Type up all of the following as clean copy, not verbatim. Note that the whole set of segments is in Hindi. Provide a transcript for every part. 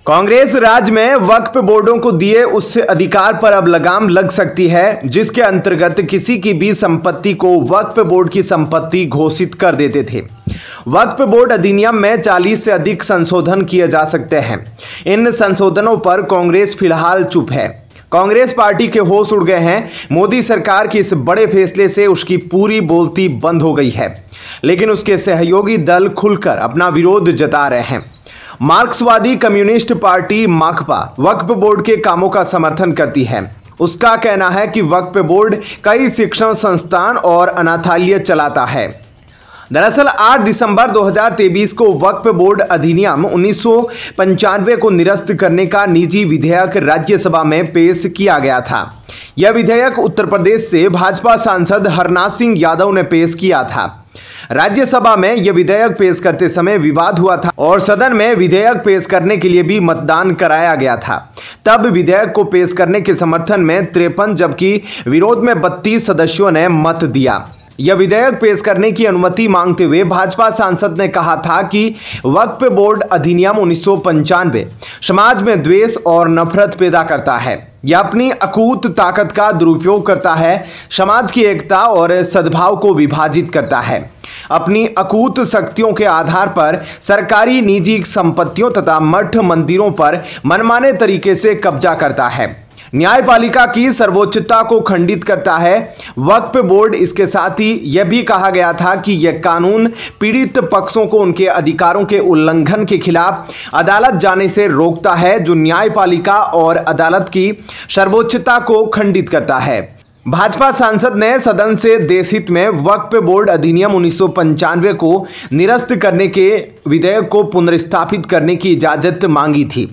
कांग्रेस राज्य में वक्फ बोर्डों को दिए उस अधिकार पर अब लगाम लग सकती है जिसके अंतर्गत किसी की भी संपत्ति को वक्फ बोर्ड की संपत्ति घोषित कर देते थे। वक्फ बोर्ड अधिनियम में 40 से अधिक संशोधन किए जा सकते हैं। इन संशोधनों पर कांग्रेस फिलहाल चुप है। कांग्रेस पार्टी के होश उड़ गए हैं। मोदी सरकार के इस बड़े फैसले से उसकी पूरी बोलती बंद हो गई है, लेकिन उसके सहयोगी दल खुलकर अपना विरोध जता रहे हैं। मार्क्सवादी कम्युनिस्ट पार्टी माकपा वक्फ बोर्ड के कामों का समर्थन करती है। उसका कहना है कि वक्फ बोर्ड कई शिक्षण संस्थान और अनाथालय चलाता है। दरअसल 8 दिसंबर 2023 को वक्फ बोर्ड अधिनियम 1995 को निरस्त करने का निजी विधेयक राज्यसभा में पेश किया गया था। यह विधेयक उत्तर प्रदेश से भाजपा सांसद हरनाथ सिंह यादव ने पेश किया था। राज्यसभा में यह विधेयक पेश करते समय विवाद हुआ था और सदन में विधेयक पेश करने के लिए भी मतदान कराया गया था। तब विधेयक को पेश करने के समर्थन में 53 जबकि विरोध में 32 सदस्यों ने मत दिया। यह विधेयक पेश करने की अनुमति मांगते हुए भाजपा सांसद ने कहा था कि वक्फ बोर्ड अधिनियम 1995 समाज में द्वेष और नफरत पैदा करता है। यह अपनी अकूत ताकत का दुरुपयोग करता है, समाज की एकता और सद्भाव को विभाजित करता है। अपनी अकूत शक्तियों के आधार पर सरकारी निजी संपत्तियों तथा मठ मंदिरों पर मनमाने तरीके से कब्जा करता है, न्यायपालिका की सर्वोच्चता को खंडित करता है। वक्फ बोर्ड इसके साथ ही यह भी कहा गया था कि यह कानून पीड़ित पक्षों को उनके अधिकारों के उल्लंघन के खिलाफ अदालत जाने से रोकता है, जो न्यायपालिका और अदालत की सर्वोच्चता को खंडित करता है। भाजपा सांसद ने सदन से देशहित में वक्फ बोर्ड अधिनियम 1995 को निरस्त करने के विधेयक को पुनर्स्थापित करने की इजाजत मांगी थी।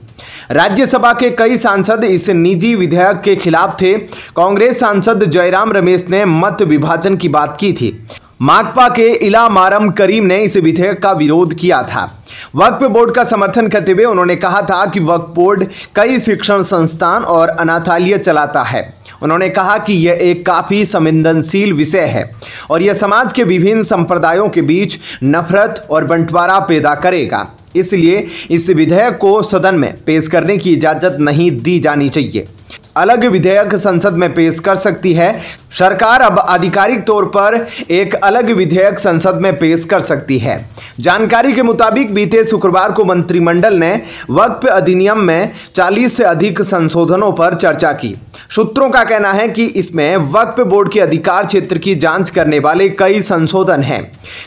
राज्यसभा के कई सांसद इस निजी विधेयक के खिलाफ थे। कांग्रेस सांसद जयराम रमेश ने मत विभाजन की बात की थी। माकपा के इलामारम करीम ने इस विधेयक का विरोध किया था। वक्फ बोर्ड का समर्थन करते हुए उन्होंने कहा था कि वक्फ बोर्ड कई शिक्षण संस्थान और अनाथालय चलाता है। उन्होंने कहा कि यह एक काफी संवेदनशील विषय है और यह समाज के विभिन्न संप्रदायों के बीच नफरत और बंटवारा पैदा करेगा, इसलिए इस विधेयक को सदन में पेश करने की इजाजत नहीं दी जानी चाहिए। अलग विधेयक संसद में पेश कर सकती है। सरकार अब आधिकारिक तौर पर एक अलग विधेयक संसद में पेश कर सकती है। जानकारी के मुताबिक बीते शुक्रवार को मंत्रिमंडल ने वक्फ अधिनियम में 40 से अधिक संशोधनों पर चर्चा की। सूत्रों का कहना है कि इसमें वक्फ बोर्ड के अधिकार क्षेत्र की जांच करने वाले कई संशोधन हैं।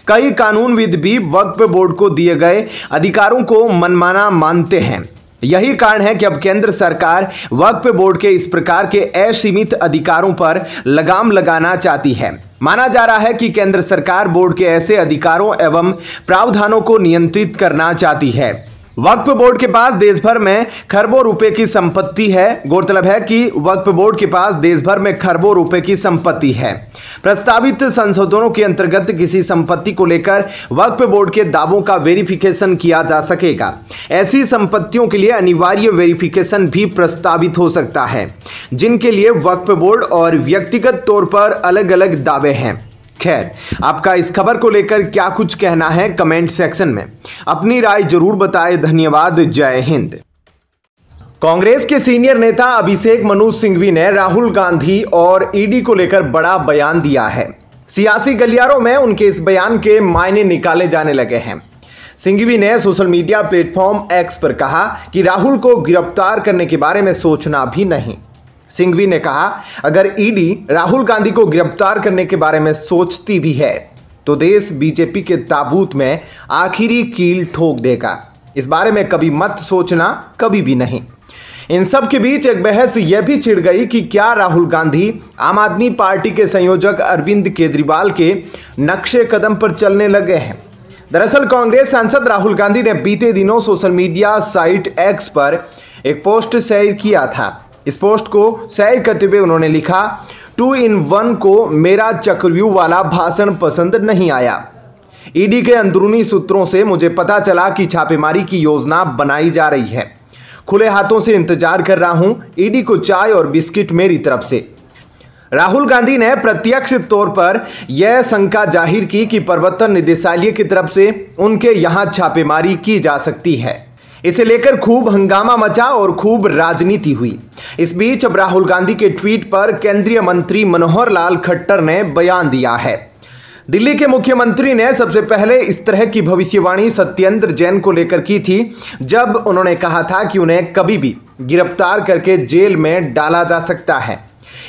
कई कानूनविद भी वक्फ बोर्ड को दिए गए अधिकारों को मनमाना मानते हैं। यही कारण है कि अब केंद्र सरकार वक्फ बोर्ड के इस प्रकार के असीमित अधिकारों पर लगाम लगाना चाहती है। माना जा रहा है कि केंद्र सरकार बोर्ड के ऐसे अधिकारों एवं प्रावधानों को नियंत्रित करना चाहती है। वक्फ बोर्ड के पास देश भर में खरबों रुपए की संपत्ति है। गौरतलब है कि वक्फ बोर्ड के पास देश भर में खरबों रुपए की संपत्ति है। प्रस्तावित संशोधनों के अंतर्गत किसी संपत्ति को लेकर वक्फ बोर्ड के दावों का वेरिफिकेशन किया जा सकेगा। ऐसी संपत्तियों के लिए अनिवार्य वेरिफिकेशन भी प्रस्तावित हो सकता है, जिनके लिए वक्फ बोर्ड और व्यक्तिगत तौर पर अलग अलग दावे हैं। खैर, आपका इस खबर को लेकर क्या कुछ कहना है कमेंट सेक्शन में अपनी राय जरूर बताएं। धन्यवाद। जय हिंद। कांग्रेस के सीनियर नेता अभिषेक मनु सिंघवी ने राहुल गांधी और ईडी को लेकर बड़ा बयान दिया है। सियासी गलियारों में उनके इस बयान के मायने निकाले जाने लगे हैं। सिंघवी ने सोशल मीडिया प्लेटफॉर्म एक्स पर कहा कि राहुल को गिरफ्तार करने के बारे में सोचना भी नहीं। सिंघवी ने कहा, अगर ईडी राहुल गांधी को गिरफ्तार करने के बारे में सोचती भी है तो देश बीजेपी के ताबूत में आखिरी कील ठोक देगा। इस बारे में कभी मत सोचना, कभी भी नहीं। इन सब के बीच एक बहस यह भी छिड़ गई कि क्या राहुल गांधी आम आदमी पार्टी के संयोजक अरविंद केजरीवाल के नक्शे कदम पर चलने लगे हैं। दरअसल कांग्रेस सांसद राहुल गांधी ने बीते दिनों सोशल मीडिया साइट एक्स पर एक पोस्ट शेयर किया था। इस पोस्ट को शेयर करते हुए उन्होंने लिखा, 2 in 1 को मेरा चक्रव्यूह वाला भाषण पसंद नहीं आया। ईडी के अंदरूनी सूत्रों से मुझे पता चला कि छापेमारी की योजना बनाई जा रही है। खुले हाथों से इंतजार कर रहा हूं। ईडी को चाय और बिस्किट मेरी तरफ से। राहुल गांधी ने प्रत्यक्ष तौर पर यह शंका जाहिर की कि प्रवर्तन निदेशालय की तरफ से उनके यहां छापेमारी की जा सकती है। इसे लेकर खूब हंगामा मचा और खूब राजनीति हुई। इस बीच अब राहुल गांधी के ट्वीट पर केंद्रीय मंत्री मनोहर लाल खट्टर ने बयान दिया है। दिल्ली के मुख्यमंत्री ने सबसे पहले इस तरह की भविष्यवाणी सत्येंद्र जैन को लेकर की थी, जब उन्होंने कहा था कि उन्हें कभी भी गिरफ्तार करके जेल में डाला जा सकता है।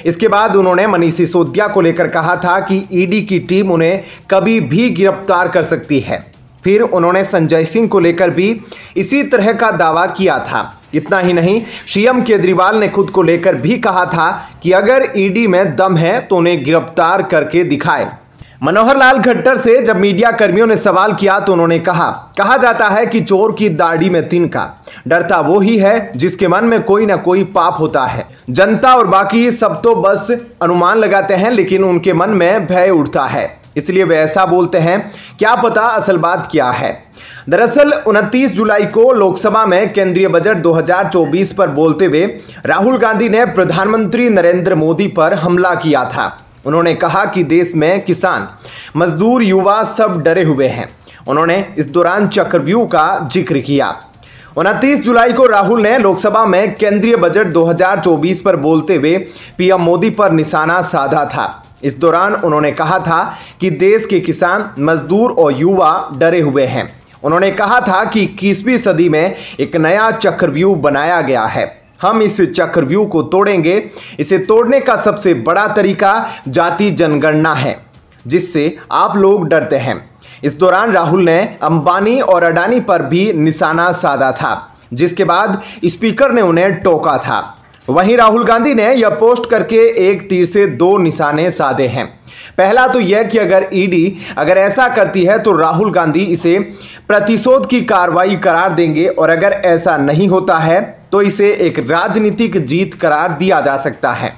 इसके बाद उन्होंने मनीष सिसोदिया को लेकर कहा था कि ईडी की टीम उन्हें कभी भी गिरफ्तार कर सकती है। फिर उन्होंने संजय सिंह को लेकर भी इसी तरह का दावा किया था। इतना ही नहीं, सीएम केजरीवाल ने खुद को लेकर भी कहा था कि अगर ईडी में दम है तो उन्हें गिरफ्तार करके दिखाए। मनोहर लाल खट्टर से जब मीडिया कर्मियों ने सवाल किया तो उन्होंने कहा जाता है कि चोर की दाढ़ी में तिनका, डरता वो ही है जिसके मन में कोई ना कोई पाप होता है। जनता और बाकी सब तो बस अनुमान लगाते हैं, लेकिन उनके मन में भय उठता है, इसलिए वे ऐसा बोलते हैं। क्या पता असल बात क्या है। दरअसल 29 जुलाई को लोकसभा में केंद्रीय बजट 2024 पर बोलते हुए राहुल गांधी ने प्रधानमंत्री नरेंद्र मोदी पर हमला किया था। उन्होंने कहा कि देश में किसान, मजदूर, युवा सब डरे हुए हैं। उन्होंने इस दौरान चक्रव्यूह का जिक्र किया। 29 जुलाई को राहुल ने लोकसभा में केंद्रीय बजट 2024 पर बोलते हुए पीएम मोदी पर निशाना साधा था। इस दौरान उन्होंने कहा था कि देश के किसान, मजदूर और युवा डरे हुए हैं। उन्होंने कहा था कि 21वीं सदी में एक नया चक्रव्यूह बनाया गया है, हम इस चक्रव्यूह को तोड़ेंगे। इसे तोड़ने का सबसे बड़ा तरीका जाति जनगणना है, जिससे आप लोग डरते हैं। इस दौरान राहुल ने अंबानी और अडानी पर भी निशाना साधा था, जिसके बाद स्पीकर ने उन्हें टोका था। वहीं राहुल गांधी ने यह पोस्ट करके एक तीर से दो निशाने साधे हैं। पहला तो यह कि अगर ईडी ऐसा करती है तो राहुल गांधी इसे प्रतिशोध की कार्रवाई करार देंगे, और अगर ऐसा नहीं होता है तो इसे एक राजनीतिक जीत करार दिया जा सकता है।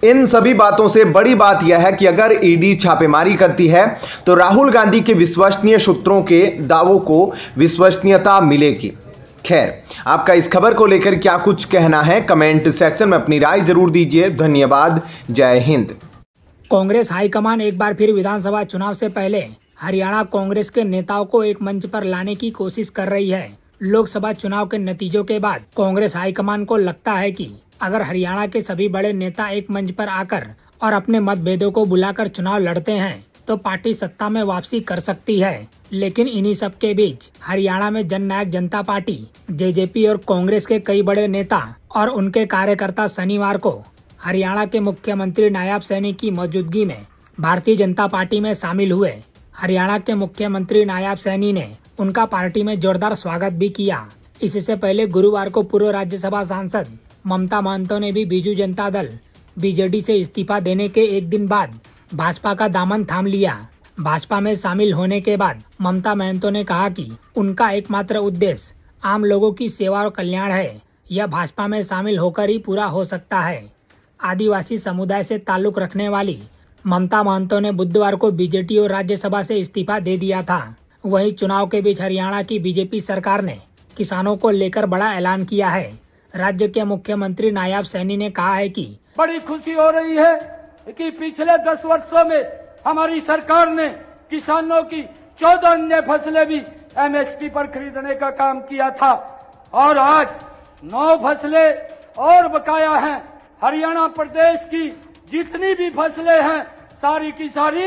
इन सभी बातों से बड़ी बात यह है कि अगर ईडी छापेमारी करती है तो राहुल गांधी के विश्वसनीय सूत्रों के दावों को विश्वसनीयता मिलेगी। खैर, आपका इस खबर को लेकर क्या कुछ कहना है, कमेंट सेक्शन में अपनी राय जरूर दीजिए। धन्यवाद। जय हिंद। कांग्रेस हाईकमान एक बार फिर विधानसभा चुनाव से पहले हरियाणा कांग्रेस के नेताओं को एक मंच पर लाने की कोशिश कर रही है। लोकसभा चुनाव के नतीजों के बाद कांग्रेस हाईकमान को लगता है कि अगर हरियाणा के सभी बड़े नेता एक मंच पर आकर और अपने मतभेदों को बुलाकर चुनाव लड़ते हैं तो पार्टी सत्ता में वापसी कर सकती है। लेकिन इन्हीं सब के बीच हरियाणा में जननायक जनता पार्टी, जेजेपी और कांग्रेस के कई बड़े नेता और उनके कार्यकर्ता शनिवार को हरियाणा के मुख्यमंत्री नायब सैनी की मौजूदगी में भारतीय जनता पार्टी में शामिल हुए। हरियाणा के मुख्यमंत्री नायब सैनी ने उनका पार्टी में जोरदार स्वागत भी किया। इससे पहले गुरुवार को पूर्व राज्यसभा सांसद ममता महंतो ने भी बीजू जनता दल बीजेडी से इस्तीफा देने के एक दिन बाद भाजपा का दामन थाम लिया। भाजपा में शामिल होने के बाद ममता महंतो ने कहा कि उनका एकमात्र उद्देश्य आम लोगों की सेवा और कल्याण है। यह भाजपा में शामिल होकर ही पूरा हो सकता है। आदिवासी समुदाय से ताल्लुक रखने वाली ममता महंतो ने बुधवार को बीजेडी और राज्यसभा से इस्तीफा दे दिया था। वहीं चुनाव के बीच हरियाणा की बीजेपी सरकार ने किसानों को लेकर बड़ा ऐलान किया है। राज्य के मुख्यमंत्री नायब सैनी ने कहा है कि बड़ी खुशी हो रही है कि पिछले 10 वर्षों में हमारी सरकार ने किसानों की 14 अन्य फसलें भी एमएसपी पर खरीदने का काम किया था, और आज 9 फसलें और बकाया हैं। हरियाणा प्रदेश की जितनी भी फसलें हैं सारी की सारी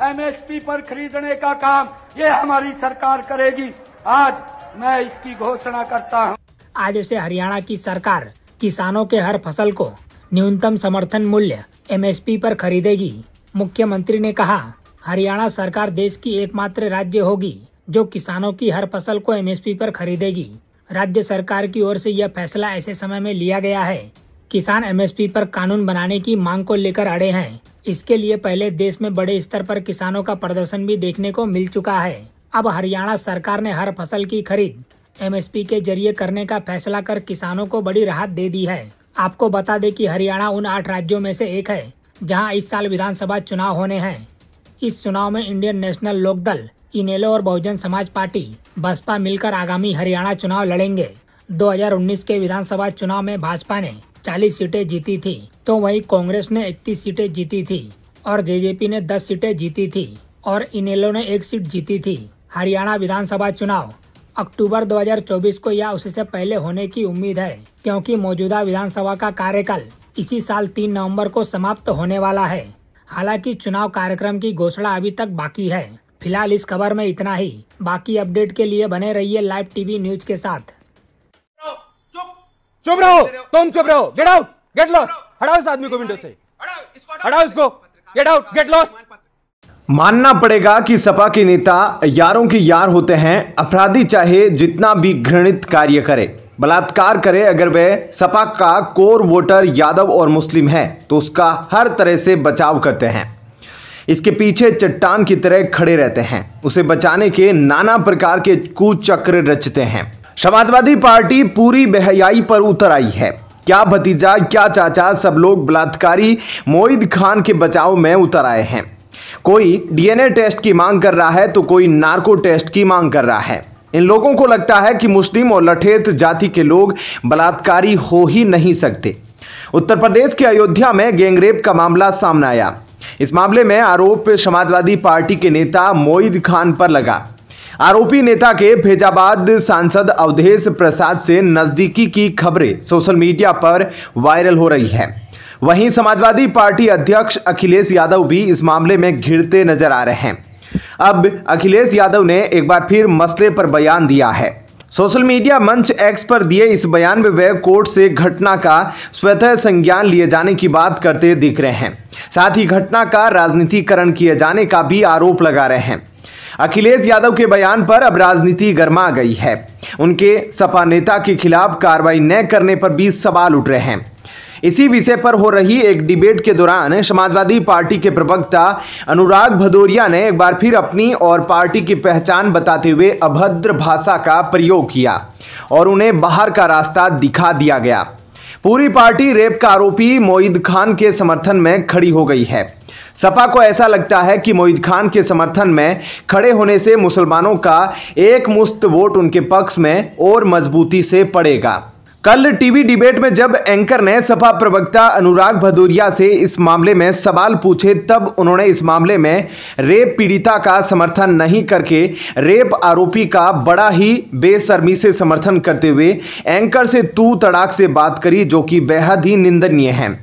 एमएसपी पर खरीदने का काम ये हमारी सरकार करेगी। आज मैं इसकी घोषणा करता हूं। आज से हरियाणा की सरकार किसानों के हर फसल को न्यूनतम समर्थन मूल्य एमएसपी पर खरीदेगी। मुख्यमंत्री ने कहा, हरियाणा सरकार देश की एकमात्र राज्य होगी जो किसानों की हर फसल को एमएसपी पर खरीदेगी। राज्य सरकार की ओर से यह फैसला ऐसे समय में लिया गया है। किसान एमएसपी पर कानून बनाने की मांग को लेकर अड़े हैं। इसके लिए पहले देश में बड़े स्तर पर किसानों का प्रदर्शन भी देखने को मिल चुका है। अब हरियाणा सरकार ने हर फसल की खरीद एमएसपी के जरिए करने का फैसला कर किसानों को बड़ी राहत दे दी है। आपको बता दें कि हरियाणा उन 8 राज्यों में से एक है जहां इस साल विधानसभा चुनाव होने हैं। इस चुनाव में इंडियन नेशनल लोकदल, इनेलो और बहुजन समाज पार्टी, बसपा मिलकर आगामी हरियाणा चुनाव लड़ेंगे। 2019 के विधानसभा चुनाव में भाजपा ने 40 सीटें जीती थी, तो वहीं कांग्रेस ने 31 सीटें जीती थी और जेजेपी ने 10 सीटें जीती थी और इनेलो ने 1 सीट जीती थी। हरियाणा विधानसभा चुनाव अक्टूबर 2024 को या उससे पहले होने की उम्मीद है, क्योंकि मौजूदा विधानसभा का कार्यकाल इसी साल 3 नवंबर को समाप्त होने वाला है। हालांकि चुनाव कार्यक्रम की घोषणा अभी तक बाकी है। फिलहाल इस खबर में इतना ही। बाकी अपडेट के लिए बने रहिए लाइव टीवी न्यूज के साथ। चुप रहो, तुम चुप रहो। Get out, get lost. हटाओ इस आदमी को विंडो से, हटाओ इसको। Get out, get lost. मानना पड़ेगा कि सपा के नेता यारों के यार होते हैं। अपराधी चाहे जितना भी घृणित कार्य करे, बलात्कार करे, अगर वह सपा का कोर वोटर यादव और मुस्लिम है तो उसका हर तरह से बचाव करते हैं। इसके पीछे चट्टान की तरह खड़े रहते हैं। उसे बचाने के नाना प्रकार के कुचक्र रचते हैं। समाजवादी पार्टी पूरी बेहयाई पर उतर आई है। क्या भतीजा, क्या चाचा, सब लोग बलात्कारी मोईद खान के बचाव में उतर आए हैं। कोई डीएनए टेस्ट की मांग कर रहा है तो कोई नार्को टेस्ट की मांग कर रहा है। इन लोगों को लगता है कि मुस्लिम और लठेत जाति के लोग बलात्कारी हो ही नहीं सकते। उत्तर प्रदेश के अयोध्या में गैंगरेप का मामला सामने आया। इस मामले में आरोप समाजवादी पार्टी के नेता मोईद खान पर लगा। आरोपी नेता के फैजाबाद सांसद अवधेश प्रसाद से नजदीकी की खबरें सोशल मीडिया पर वायरल हो रही है। वहीं समाजवादी पार्टी अध्यक्ष अखिलेश यादव भी इस मामले में घिरते नजर आ रहे हैं। अब अखिलेश यादव ने एक बार फिर मसले पर बयान दिया है। सोशल मीडिया मंच एक्स पर दिए इस बयान में वे कोर्ट से घटना का स्वतः संज्ञान लिए जाने की बात करते दिख रहे हैं। साथ ही घटना का राजनीतिकरण किए जाने का भी आरोप लगा रहे हैं। अखिलेश यादव के बयान पर अब राजनीति गर्मा गई है। उनके सपा नेता के खिलाफ कार्रवाई न करने पर भी सवाल उठ रहे हैं। इसी विषय पर हो रही एक डिबेट के दौरान समाजवादी पार्टी के प्रवक्ता अनुराग भदौरिया ने एक बार फिर अपनी और पार्टी की पहचान बताते हुए अभद्र भाषा का प्रयोग किया और उन्हें बाहर का रास्ता दिखा दिया गया। पूरी पार्टी रेप का आरोपी मोईद खान के समर्थन में खड़ी हो गई है। सपा को ऐसा लगता है कि मोईद खान के समर्थन में खड़े होने से मुसलमानों का एक मुश्त वोट उनके पक्ष में और मजबूती से पड़ेगा। कल टीवी डिबेट में जब एंकर ने सपा प्रवक्ता अनुराग भदौरिया से इस मामले में सवाल पूछे, तब उन्होंने इस मामले में रेप पीड़िता का समर्थन नहीं करके रेप आरोपी का बड़ा ही बेशर्मी से समर्थन करते हुए एंकर से तू तड़ाक से बात करी, जो कि बेहद ही निंदनीय है।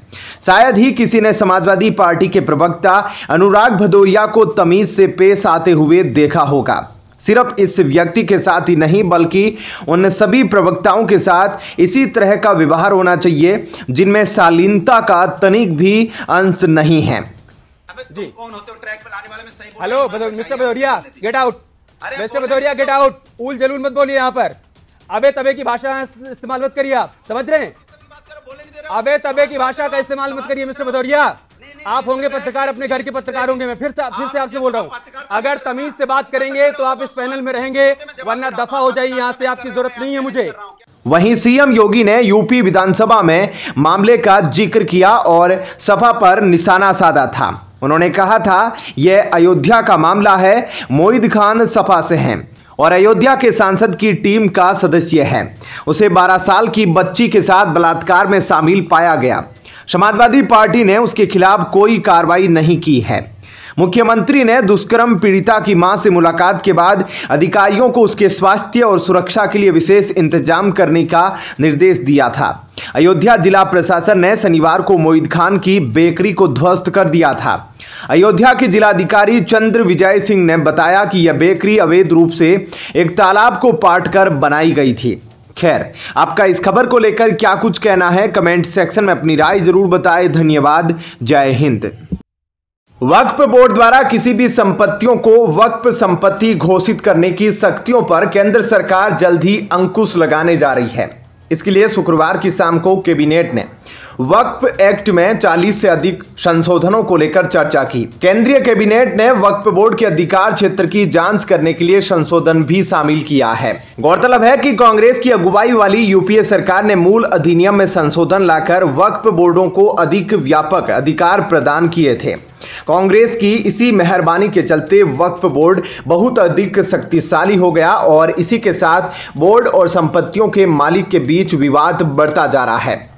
शायद ही किसी ने समाजवादी पार्टी के प्रवक्ता अनुराग भदौरिया को तमीज से पेश आते हुए देखा होगा। सिर्फ इस व्यक्ति के साथ ही नहीं बल्कि उन सभी प्रवक्ताओं के साथ इसी तरह का व्यवहार होना चाहिए जिनमें शालीनता का तनिक भी अंश नहीं है। जी कौन होते हो ट्रैक पे लाने वाले में सही बोल। Hello mister Bhadauria, get out. Mister Bhadauria, get out. ऊल जलूल मत बोलिए यहाँ पर। अबे तबे की भाषा इस्तेमाल मत करिए। आप समझ रहे हैं? अबे तबे की भाषा का इस्तेमाल मत करिए मिस्टर भदौरिया। आप होंगे पत्रकार, अपने घर के पत्रकार होंगे। मैं फिर से आपसे बोल रहा हूँ, अगर तमीज से बात करेंगे तो आप इस पैनल में रहेंगे, वरना दफा हो जाइए यहाँ से। आपकी जरूरत नहीं है मुझे। वहीं सीएम योगी ने यूपी विधानसभा में मामले का जिक्र किया और सपा पर निशाना साधा था। उन्होंने कहा था, यह अयोध्या का मामला है। मोईद खान सपा से हैं और अयोध्या के सांसद की टीम का सदस्य है। उसे 12 साल की बच्ची के साथ बलात्कार में शामिल पाया गया। समाजवादी पार्टी ने उसके खिलाफ कोई कार्रवाई नहीं की है। मुख्यमंत्री ने दुष्कर्म पीड़िता की मां से मुलाकात के बाद अधिकारियों को उसके स्वास्थ्य और सुरक्षा के लिए विशेष इंतजाम करने का निर्देश दिया था। अयोध्या जिला प्रशासन ने शनिवार को मोईद खान की बेकरी को ध्वस्त कर दिया था। अयोध्या के जिलाधिकारी चंद्र विजय सिंह ने बताया कि यह बेकरी अवैध रूप से एक तालाब को पाटकर बनाई गई थी। खैर, आपका इस खबर को लेकर क्या कुछ कहना है, कमेंट सेक्शन में अपनी राय जरूर बताएं। धन्यवाद। जय हिंद। वक्फ बोर्ड द्वारा किसी भी संपत्तियों को वक्फ संपत्ति घोषित करने की सख्तियों पर केंद्र सरकार जल्द ही अंकुश लगाने जा रही है। इसके लिए शुक्रवार की शाम को कैबिनेट ने वक्फ एक्ट में 40 से अधिक संशोधनों को लेकर चर्चा की। केंद्रीय कैबिनेट ने वक्फ बोर्ड के अधिकार क्षेत्र की जांच करने के लिए संशोधन भी शामिल किया है। गौरतलब है कि कांग्रेस की अगुवाई वाली यूपीए सरकार ने मूल अधिनियम में संशोधन लाकर वक्फ बोर्डों को अधिक व्यापक अधिकार प्रदान किए थे। कांग्रेस की इसी मेहरबानी के चलते वक्फ बोर्ड बहुत अधिक शक्तिशाली हो गया और इसी के साथ बोर्ड और संपत्तियों के मालिक के बीच विवाद बढ़ता जा रहा है।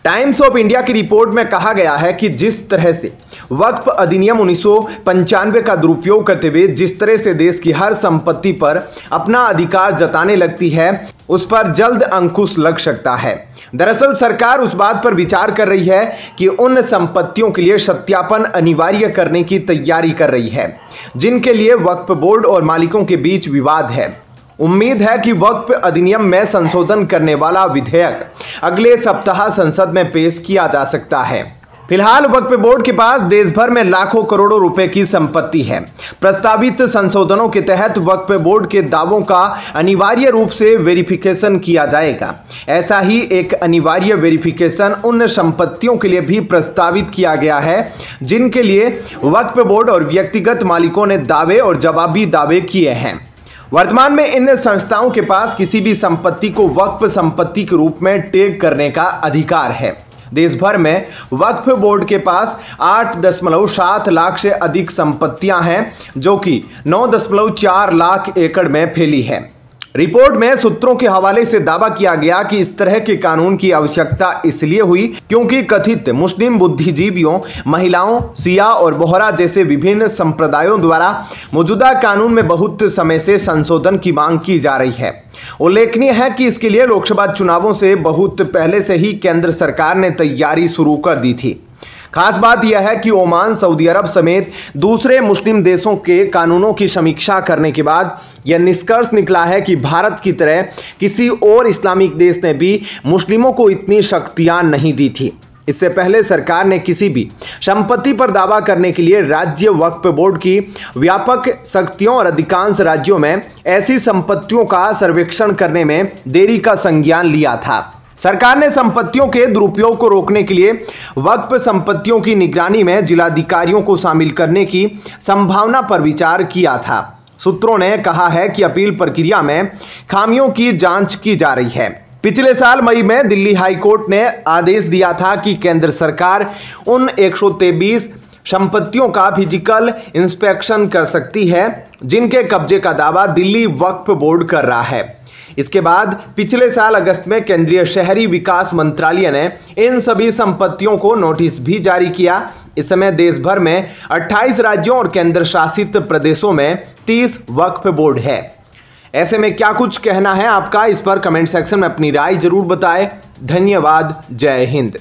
टाइम्स ऑफ इंडिया की रिपोर्ट में कहा गया है कि जिस तरह से वक्फ अधिनियम 1995 का दुरुपयोग करते हुए जिस तरह से देश की हर संपत्ति पर अपना अधिकार जताने लगती है, उस पर जल्द अंकुश लग सकता है। दरअसल सरकार उस बात पर विचार कर रही है कि उन संपत्तियों के लिए सत्यापन अनिवार्य करने की तैयारी कर रही है जिनके लिए वक्फ बोर्ड और मालिकों के बीच विवाद है। उम्मीद है कि वक्फ अधिनियम में संशोधन करने वाला विधेयक अगले सप्ताह संसद में पेश किया जा सकता है। फिलहाल वक्फ बोर्ड के पास देश भर में लाखों करोड़ों रुपए की संपत्ति है। प्रस्तावित संशोधनों के तहत वक्फ बोर्ड के दावों का अनिवार्य रूप से वेरिफिकेशन किया जाएगा। ऐसा ही एक अनिवार्य वेरिफिकेशन उन संपत्तियों के लिए भी प्रस्तावित किया गया है जिनके लिए वक्फ बोर्ड और व्यक्तिगत मालिकों ने दावे और जवाबी दावे किए हैं। वर्तमान में इन संस्थाओं के पास किसी भी संपत्ति को वक्फ संपत्ति के रूप में टैग करने का अधिकार है। देश भर में वक्फ बोर्ड के पास 8.7 लाख से अधिक संपत्तियां हैं जो कि 9.4 लाख एकड़ में फैली है। रिपोर्ट में सूत्रों के हवाले से दावा किया गया कि इस तरह के कानून की आवश्यकता इसलिए हुई क्योंकि कथित मुस्लिम बुद्धिजीवियों, महिलाओं, सिया और बोहरा जैसे विभिन्न संप्रदायों द्वारा मौजूदा कानून में बहुत समय से संशोधन की मांग की जा रही है। उल्लेखनीय है कि इसके लिए लोकसभा चुनावों से बहुत पहले से ही केंद्र सरकार ने तैयारी शुरू कर दी थी। खास बात यह है कि ओमान, सऊदी अरब समेत दूसरे मुस्लिम देशों के कानूनों की समीक्षा करने के बाद यह निष्कर्ष निकला है कि भारत की तरह किसी और इस्लामिक देश ने भी मुस्लिमों को इतनी शक्तियां नहीं दी थी। इससे पहले सरकार ने किसी भी संपत्ति पर दावा करने के लिए राज्य वक्फ बोर्ड की व्यापक शक्तियों और अधिकांश राज्यों में ऐसी संपत्तियों का सर्वेक्षण करने में देरी का संज्ञान लिया था। सरकार ने संपत्तियों के दुरुपयोग को रोकने के लिए वक्फ संपत्तियों की निगरानी में जिलाधिकारियों को शामिल करने की संभावना पर विचार किया था। सूत्रों ने कहा है कि अपील प्रक्रिया में खामियों की जांच की जा रही है। पिछले साल मई में दिल्ली हाई कोर्ट ने आदेश दिया था कि केंद्र सरकार उन 123 संपत्तियों का फिजिकल इंस्पेक्शन कर सकती है जिनके कब्जे का दावा दिल्ली वक्फ बोर्ड कर रहा है। इसके बाद पिछले साल अगस्त में केंद्रीय शहरी विकास मंत्रालय ने इन सभी संपत्तियों को नोटिस भी जारी किया। इस समय देश भर में 28 राज्यों और केंद्र शासित प्रदेशों में 30 वक्फ बोर्ड है। ऐसे में क्या कुछ कहना है आपका, इस पर कमेंट सेक्शन में अपनी राय जरूर बताएं। धन्यवाद। जय हिंद।